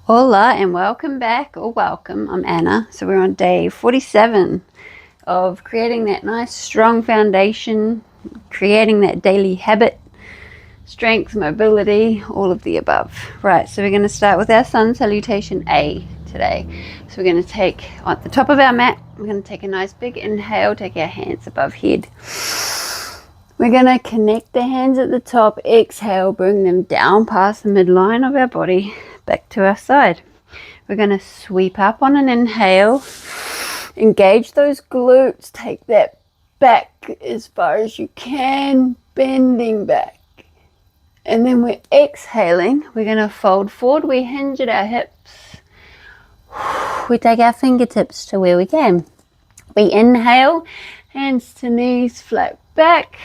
Hola and welcome back, or welcome. I'm Anna. So we're on day 47 of creating that nice strong foundation, creating that daily habit, strength, mobility, all of the above. Right, so we're going to start with our sun salutation A today. So we're going to take, on the top of our mat, we're going to take a nice big inhale, take our hands above head. We're going to connect the hands at the top, exhale, bring them down past the midline of our body, back to our side. We're going to sweep up on an inhale, engage those glutes, take that back as far as you can, bending back. And then we're exhaling, we're going to fold forward, we hinge at our hips. We take our fingertips to where we can. We inhale, hands to knees, flat back.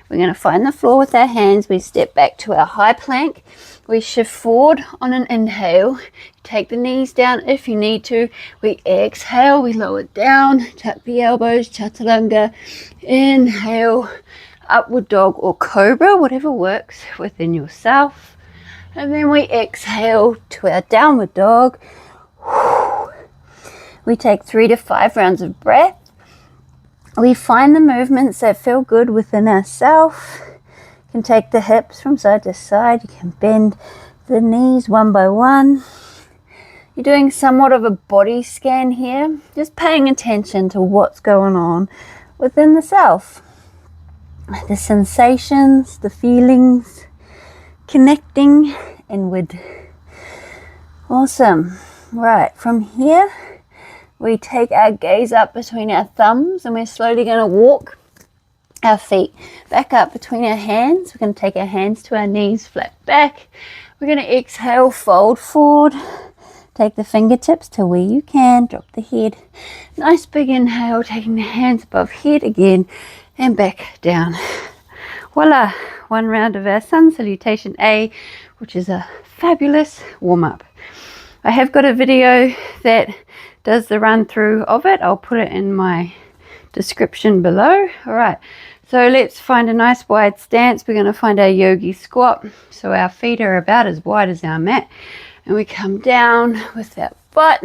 We're going to find the floor with our hands. We step back to our high plank. We shift forward on an inhale. Take the knees down if you need to. We exhale, we lower down, tuck the elbows, chaturanga. Inhale, upward dog or cobra, whatever works within yourself. And then we exhale to our downward dog. We take 3 to 5 rounds of breath. We find the movements that feel good within ourselves. You can take the hips from side to side. You can bend the knees one by one. You're doing somewhat of a body scan here, just paying attention to what's going on within the self. The sensations, the feelings, connecting inward. Awesome. Right, from here, we take our gaze up between our thumbs and we're slowly going to walk our feet back up between our hands. We're going to take our hands to our knees, flat back. We're going to exhale, fold forward. Take the fingertips to where you can. Drop the head. Nice big inhale, taking the hands above head again and back down. Voila, 1 round of our sun salutation A, which is a fabulous warm-up. I have got a video that does the run through of it. I'll put it in my description below. All right, so let's find a nice wide stance. We're going to find our yogi squat. So our feet are about as wide as our mat. And we come down with that butt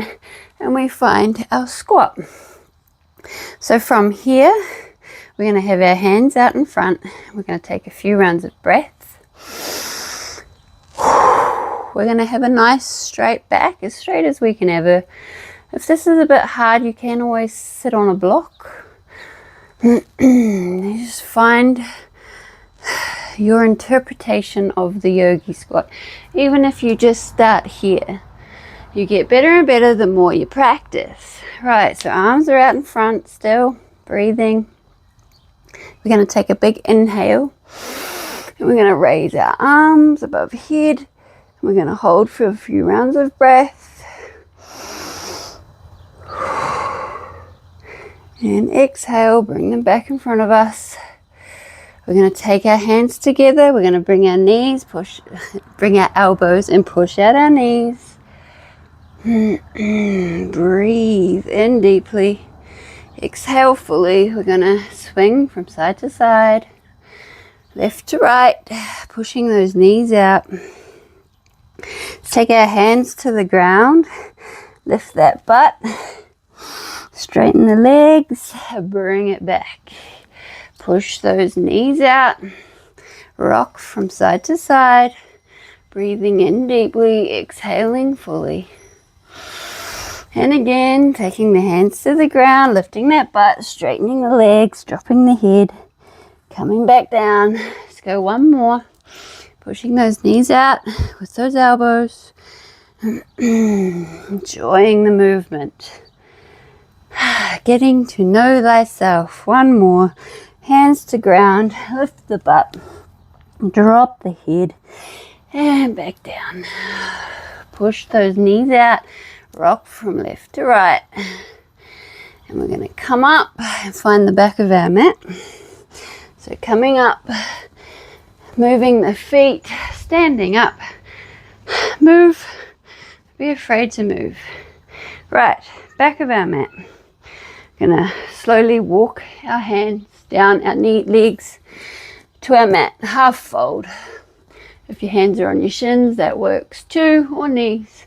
and we find our squat. So from here, we're going to have our hands out in front. We're going to take a few rounds of breath. We're going to have a nice straight back, as straight as we can ever. If this is a bit hard, you can always sit on a block. You just find your interpretation of the yogi squat. Even if you just start here, you get better and better the more you practice. Right, so arms are out in front still, breathing. We're going to take a big inhale and we're going to raise our arms above head. We're going to hold for a few rounds of breath. And exhale, bring them back in front of us. We're going to take our hands together. We're going to bring our knees, bring our elbows and push out our knees. Breathe in deeply. Exhale fully. We're going to swing from side to side, left to right, pushing those knees out. Let's take our hands to the ground. Lift that butt. Straighten the legs. Bring it back. Push those knees out. Rock from side to side. Breathing in deeply. Exhaling fully. And again, taking the hands to the ground. Lifting that butt. Straightening the legs. Dropping the head. Coming back down. Let's go one more. Pushing those knees out with those elbows. Enjoying the movement. Getting to know thyself. One more. Hands to ground. Lift the butt. Drop the head. And back down. Push those knees out. Rock from left to right. And we're going to come up and find the back of our mat. So coming up. Moving the feet. Standing up. Move. Be afraid to move. Right. Back of our mat. Gonna slowly walk our hands down our legs to our mat, half fold. If your hands are on your shins, that works too, or knees.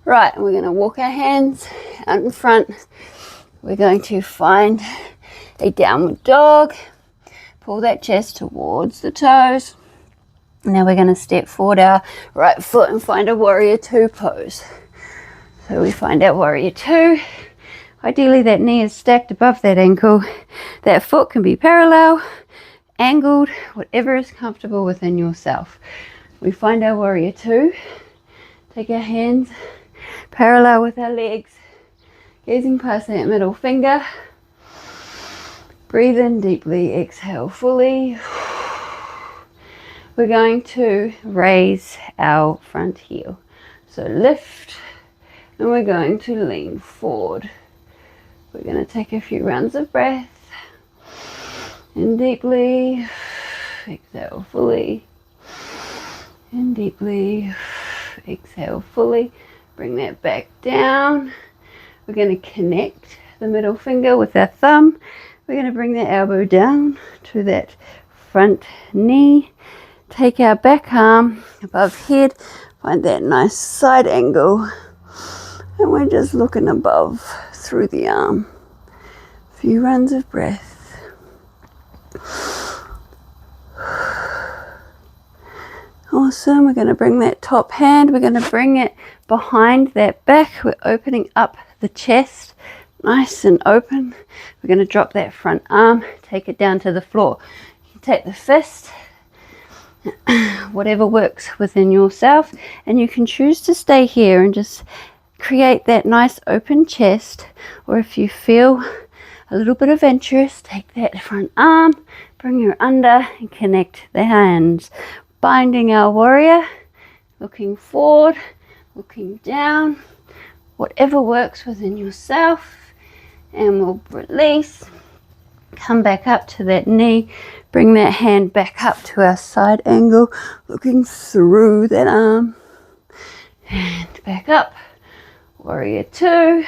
Right, and we're going to walk our hands out in front. We're going to find a downward dog. Pull that chest towards the toes. Now we're going to step forward our right foot and find a warrior two pose. So we find our warrior two. Ideally that knee is stacked above that ankle. That foot can be parallel, angled, whatever is comfortable within yourself. We find our warrior two. Take our hands parallel with our legs, gazing past that middle finger. Breathe in deeply, exhale fully. We're going to raise our front heel. So lift, and we're going to lean forward. We're going to take a few rounds of breath. In deeply, exhale fully. In deeply, exhale fully. Bring that back down. We're going to connect the middle finger with our thumb. We're going to bring the elbow down to that front knee. Take our back arm above head. Find that nice side angle. And we're just looking above through the arm. A few runs of breath. Awesome. We're going to bring that top hand. We're going to bring it behind that back. We're opening up the chest. Nice and open. We're going to drop that front arm, take it down to the floor. You can take the fist, whatever works within yourself, and you can choose to stay here and just create that nice open chest. Or if you feel a little bit adventurous, take that front arm, bring her under and connect the hands. Binding our warrior, looking forward, looking down, whatever works within yourself. And we'll release, come back up to that knee, bring that hand back up to our side angle, looking through that arm, and back up, warrior two,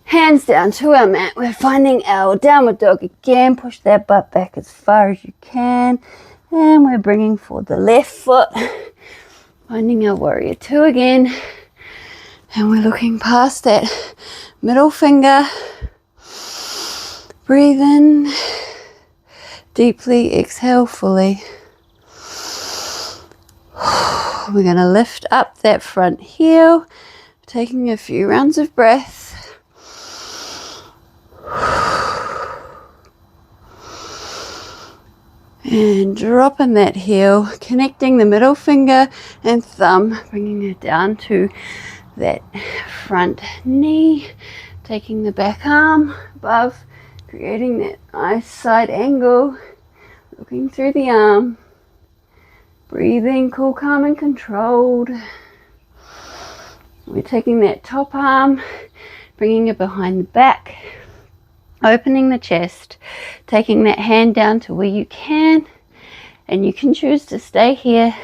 hands down to our mat. We're finding our downward dog again, push that butt back as far as you can, and we're bringing forward the left foot, finding our warrior two again. And we're looking past that middle finger. Breathe in deeply, exhale fully. We're going to lift up that front heel, taking a few rounds of breath. And dropping that heel, connecting the middle finger and thumb, bringing it down to that front knee, taking the back arm above, creating that nice side angle, looking through the arm, breathing cool, calm and controlled. We're taking that top arm, bringing it behind the back, opening the chest, taking that hand down to where you can, and you can choose to stay here,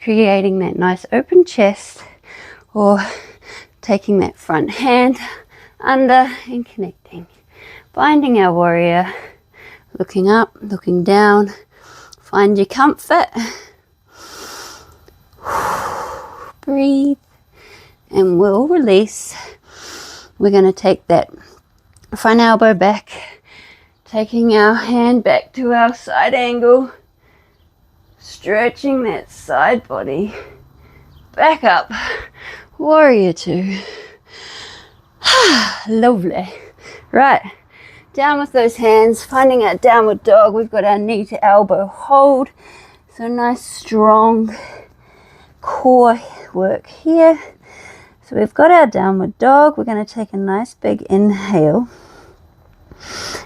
creating that nice open chest, or taking that front hand under and connecting. Finding our warrior, looking up, looking down. Find your comfort. Breathe, and we'll release. We're going to take that front elbow back, taking our hand back to our side angle, stretching that side body back up. Warrior two. Lovely. Right, down with those hands, finding our downward dog. We've got our knee to elbow hold, so nice strong core work here. So we've got our downward dog. We're going to take a nice big inhale.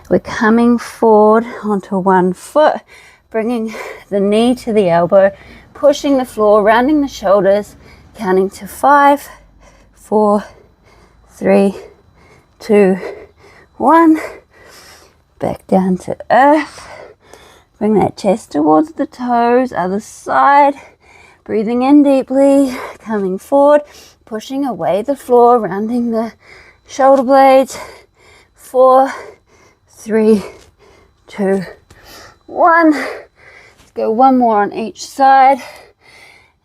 We're coming forward onto one foot, bringing the knee to the elbow, pushing the floor, rounding the shoulders, counting to 5, 4, 3, 2, 1. Back down to earth. Bring that chest towards the toes, other side. Breathing in deeply, coming forward, pushing away the floor, rounding the shoulder blades. 4, 3, 2, 1. Let's go one more on each side.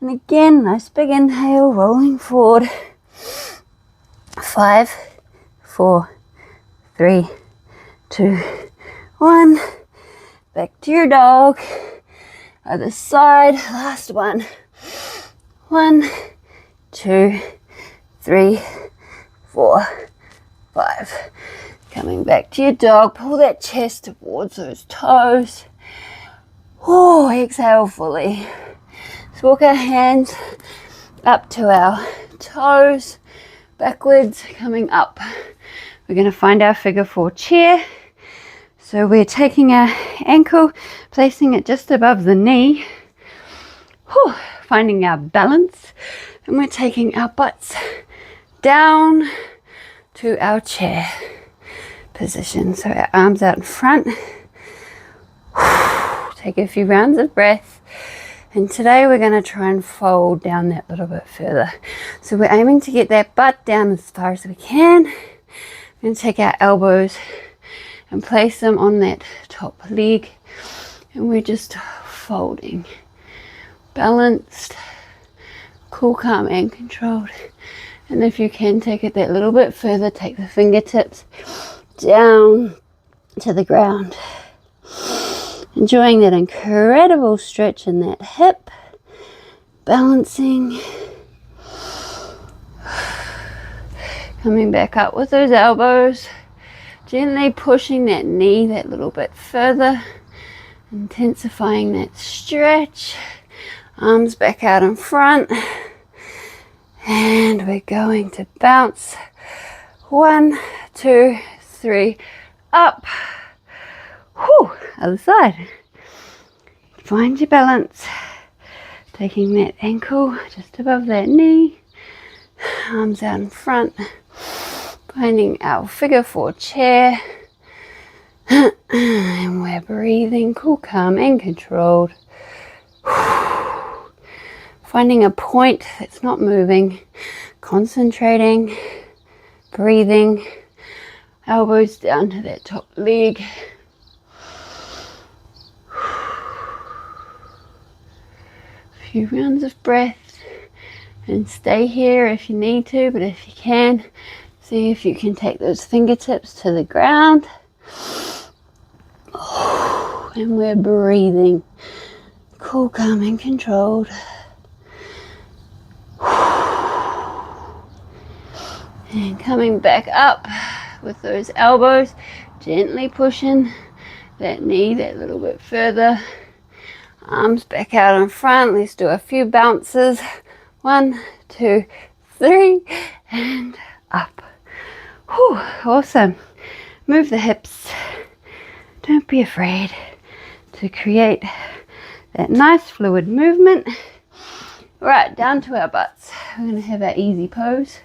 And again, nice big inhale, rolling forward. 5, 4, 3, 2, 1. Back to your dog. Other side, last one. 1, 2, 3, 4, 5. Coming back to your dog. Pull that chest towards those toes. Oh, exhale fully. Let's walk our hands up to our toes, backwards, coming up. We're going to find our figure 4 chair. So we're taking our ankle, placing it just above the knee, finding our balance, and we're taking our butts down to our chair position. So our arms out in front. Take a few rounds of breath. And today we're going to try and fold down that little bit further. So we're aiming to get that butt down as far as we can. We're going to take our elbows and place them on that top leg. And we're just folding. Balanced, cool, calm, and controlled. And if you can take it that little bit further, take the fingertips down to the ground. Enjoying that incredible stretch in that hip. Balancing. Coming back up with those elbows. Gently pushing that knee that little bit further. Intensifying that stretch. Arms back out in front. And we're going to bounce. 1, 2, 3, up. Whew, other side. Find your balance. Taking that ankle just above that knee. Arms out in front. Finding our figure 4 chair. And we're breathing cool, calm, and controlled. Finding a point that's not moving. Concentrating. Breathing. Elbows down to that top leg. Few rounds of breath, and stay here if you need to, but if you can, see if you can take those fingertips to the ground. And we're breathing cool, calm, and controlled. And coming back up with those elbows, gently pushing that knee that little bit further. Arms back out in front. Let's do a few bounces. 1, 2, 3, and up. Whew, awesome. Move the hips. Don't be afraid to create that nice fluid movement. Right, down to our butts. We're going to have our easy pose.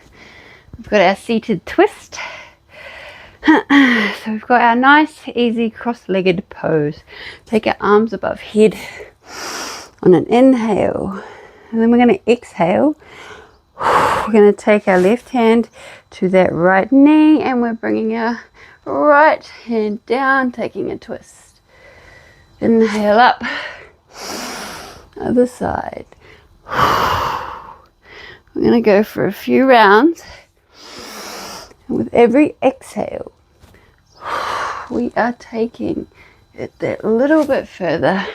We've got our seated twist. So we've got our nice, easy, cross-legged pose. Take our arms above head on an inhale. And then we're going to exhale. We're going to take our left hand to that right knee. And we're bringing our right hand down, taking a twist. Inhale up. Other side. We're going to go for a few rounds. And with every exhale, we are taking it that little bit further.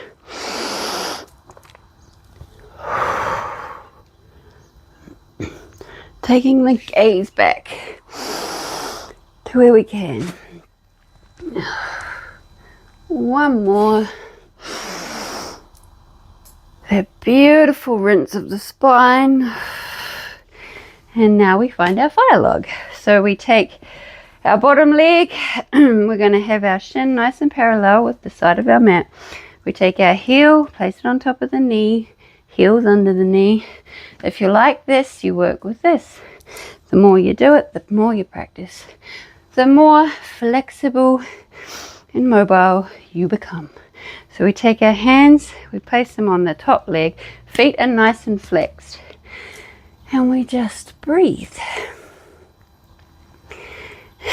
Taking the gaze back to where we can. One more. That beautiful rinse of the spine. And now we find our fire log. So we take our bottom leg. We're going to have our shin nice and parallel with the side of our mat. We take our heel, place it on top of the knee, heels under the knee. If you like this, you work with this. The more you do it, the more you practice, the more flexible and mobile you become. So we take our hands, we place them on the top leg, feet are nice and flexed, and we just breathe.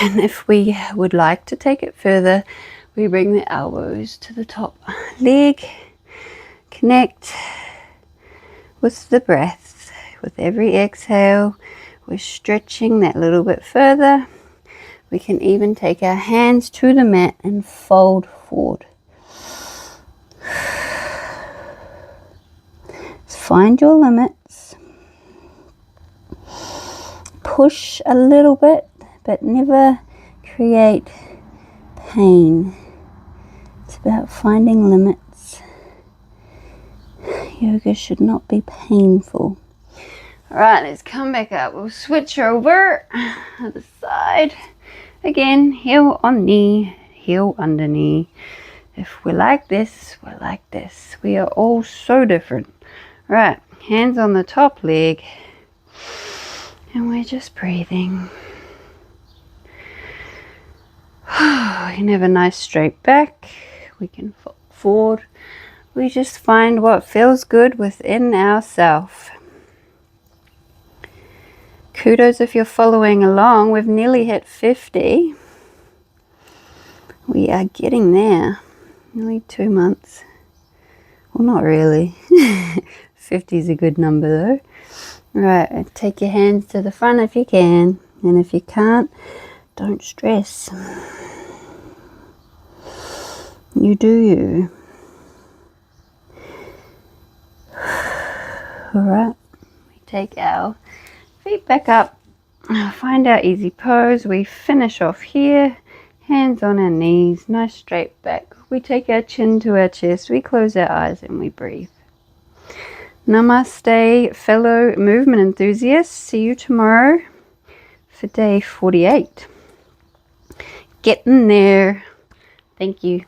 And if we would like to take it further, we bring the elbows to the top leg, connect, with the breath. With every exhale, we're stretching that little bit further. We can even take our hands to the mat and fold forward. Find your limits. Push a little bit, but never create pain. It's about finding limits. Yoga should not be painful. All right, let's come back up. We'll switch over other side. Again, heel on knee, heel under knee. If we're like this, we're like this. We are all so different. Right, hands on the top leg. And we're just breathing. We can have a nice straight back. We can fold forward. We just find what feels good within ourselves. Kudos if you're following along. We've nearly hit 50. We are getting there. Nearly 2 months. Well, not really. 50 is a good number though. Right, take your hands to the front if you can. And if you can't, don't stress. You do you. Alright, we take our feet back up. Find our easy pose. We finish off here. Hands on our knees, nice straight back. We take our chin to our chest. We close our eyes and we breathe. Namaste, fellow movement enthusiasts. See you tomorrow for day 48. Get in there. Thank you.